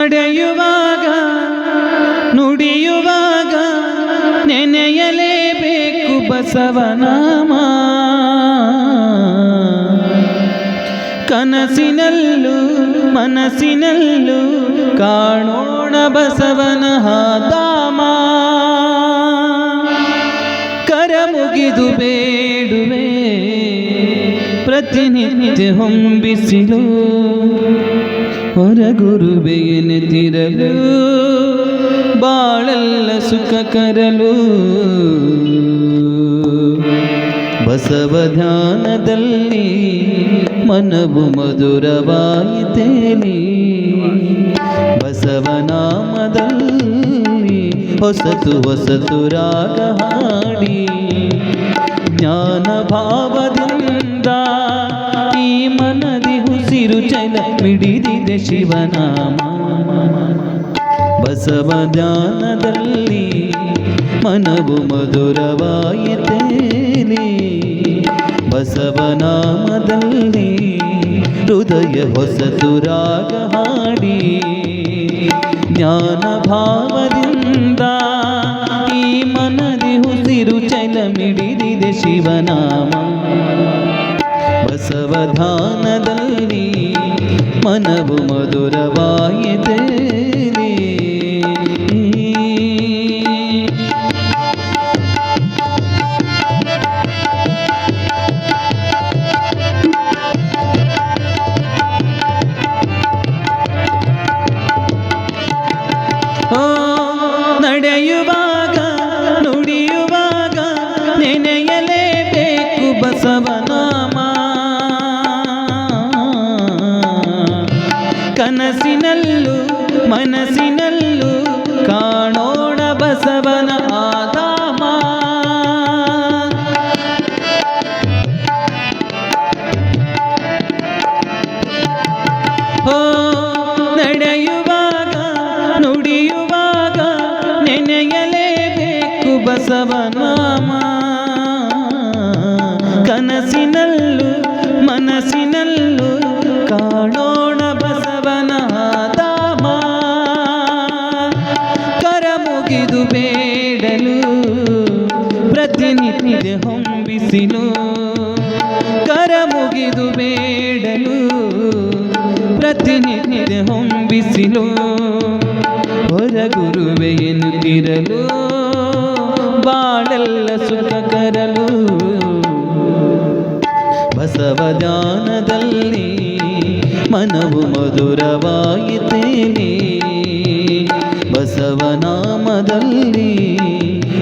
ನಡೆಯುವಾಗ ನುಡಿಯುವಾಗ ನೆನೆಯಲೇಬೇಕು ಬಸವನಾಮ. ಕನಸಿನಲ್ಲೂ ಮನಸ್ಸಿನಲ್ಲೂ ಕಾಣೋಣ ಬಸವನ ಧಾಮ. ಕರ ಮುಗಿದು ಬೇಡುವೆ ಪ್ರತಿನಿತ್ಯ ಹೊಂಬಿಸಿಲು, ಹೊರಗುರುವೆಯನೆತಿರಲು ಬಾಳೆಲ್ಲ ಸುಖ ಕರಲು. ಬಸವ ಧ್ಯಾನದಲ್ಲಿ ಮನವು ಮಧುರವಾಯಿತೇಲಿ, ಬಸವ ನಾಮದಲ್ಲಿ ಹೊಸತು ಹೊಸತು ರಾಗ ಹಾಡಿ. ಜ್ಞಾನ ಭಾವದಿಂದ ಈ ಮನದಿ ಉಸಿರು ಚಲ ಮಿಡಿದಿದೆ ಶಿವನಾಮ. ಬಸವ ಧ್ಯಾನದಲ್ಲಿ ಮನವು ಮಧುರವಾಯಿತೇಲಿ, ಬಸವ ನಾಮದಲ್ಲಿ ಹೃದಯ ಹೊಸತು ರಾಗ ಹಾಡಿ. ಜ್ಞಾನ ಭಾವದಿಂದ ಈ ಮನದಿ ಉಸಿರು ಚಲ ಮಿಡಿದಿದೆ ಶಿವನಾಮ. ಬಸವ ಧ್ಯಾನದಲ್ಲಿ ಮನವು ಮಧುರವಾಯಿತೇಲಿ. ನಡೆಯುವಾಗ ನುಡಿಯುವಾಗ ನೆನೆಯಲೇಬೇಕು ಬಸವನಾಮ. ಕನಸಿನಲ್ಲೂ ಮನಸ್ಸಿನಲ್ಲೂ ಕಾಣೋಣ ಬಸವನ ಧಾಮ. ನಡೆಯುವಾಗ ನುಡಿಯುವಾಗ ನೆನೆಯಲೇಬೇಕು ಬಸವನಾಮ. ಕನಸಿನಲ್ಲೂ ಮನಸ್ಸಿನಲ್ಲೂ ಕಾಣೋಣ ಬಸವನ ಧಾಮ. ಕರ ಮುಗಿದು ಬೇಡಲು ಪ್ರತಿನಿತ್ಯ ಹೊಂಬಿಸಿಲು, ಕರ ಮುಗಿದು ಬೇಡಲು ಪ್ರತಿನಿತ್ಯ ಹೊಂಬಿಸಿಲು. ಹೊರಗುರುವೆ ಎನ್ನುತ್ತಿರಲು ಬಾಳೆಲ್ಲ ಸುಖ ಕರಲು. ಬಸವ ಧ್ಯಾನದಲ್ಲಿ ಮನವು ಮಧುರವಾಯಿತೇಲಿ, ಬಸವ ನಾಮದಲ್ಲಿ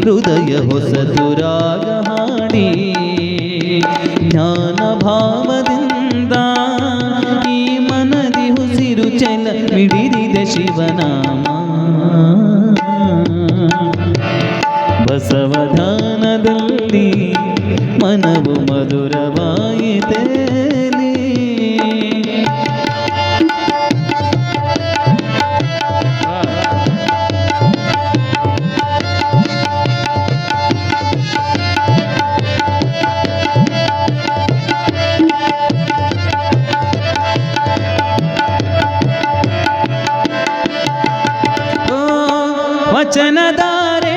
ಹೃದಯ ಹೊಸತು ರಾಗ ಹಾಡಿ. ಜ್ಞಾನ ಭಾವದಿಂದ ಈ ಮನದಿ ಉಸಿರು ಚಲ ಮಿಡಿದಿದೆ ಶಿವನಾಮ. ಬಸವ ಧ್ಯಾನದಲ್ಲಿ ಮನವು ಮಧುರವಾಯಿತೇಲಿ. ವಚನಧಾರೆ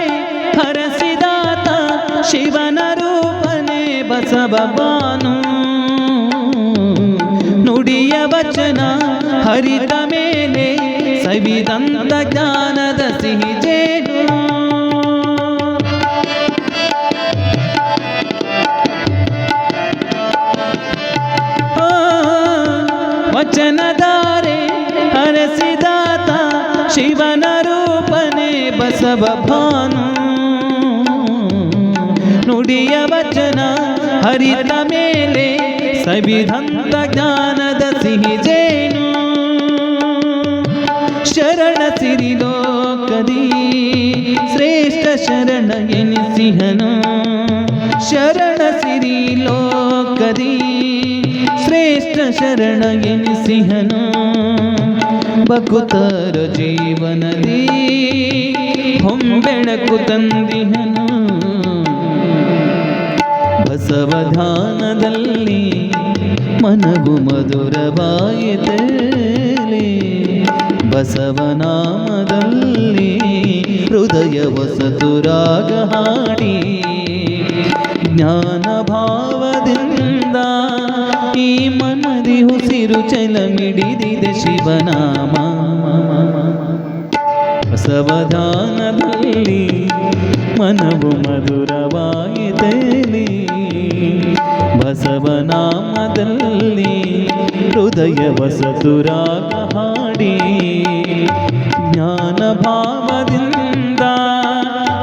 ಹರಸಿದಾತ ಶಿವನ ರೂಪನೇ ಬಸವ ಬಾನು. ನುಡಿಯ ವಚನ ಹರಿದ ಮೇಲೆ ಸವಿದಂತ ಜ್ಞಾನದ ಸಿಹಿ ಜೇನು. ವಚನಧಾರೆ ಹರಸಿದಾತ ಶಿವನ ರೂಪನೇ ಬಸವ ಭಾನು. ನುಡಿಯ ವಚನ ಹರಿದ ಮೇಲೆ ಸವಿದಂತ ಜ್ಞಾನದ ಸಿಹಿ ಜೇನು. ಶರಣ ಸಿರಿಲೋಕದಿ ಶ್ರೇಷ್ಠ ಶರಣ ಎನಿಸಿಹನು. ಶರಣ ಸಿರಿಲೋಕದಿ ಶ್ರೇಷ್ಠ ಶರಣ ಎನಿಸಿಹನು. ಭಕ್ತರ ಜೀವನದಿ ಹೊಂಬೆಳಕು ತಂದಿಹನು. ಬಸವ ಧ್ಯಾನದಲ್ಲಿ ಮನವು ಮಧುರವಾಯಿತೇಲಿ, ಬಸವನಾಮದಲ್ಲಿ ಹೃದಯ ವಸತು ರಾಗ ಹಾಡಿ ಜ್ಞಾನ ಭಾವದಿಂದ ಈ ಮನದಿ ಉಸಿರು ಚಲ ಮಿಡಿದಿದೆ ಶಿವನಾಮ. ಬಸವಧಾನದಲ್ಲಿ ಮನವು ಮಧುರವಾಯಿತೇಲಿ ಬಸವನಾಮದಲ್ಲಿ ಹೃದಯ ವಸತು ರಾಗ ಹಾಡಿ ಜ್ಞಾನ ಭಾವದಿಂದ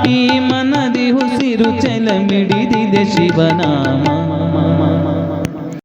ಈ ಮನದಿ ಉಸಿರು ಚಲ ಮಿಡಿದಿದೆ ಶಿವನಾಮ.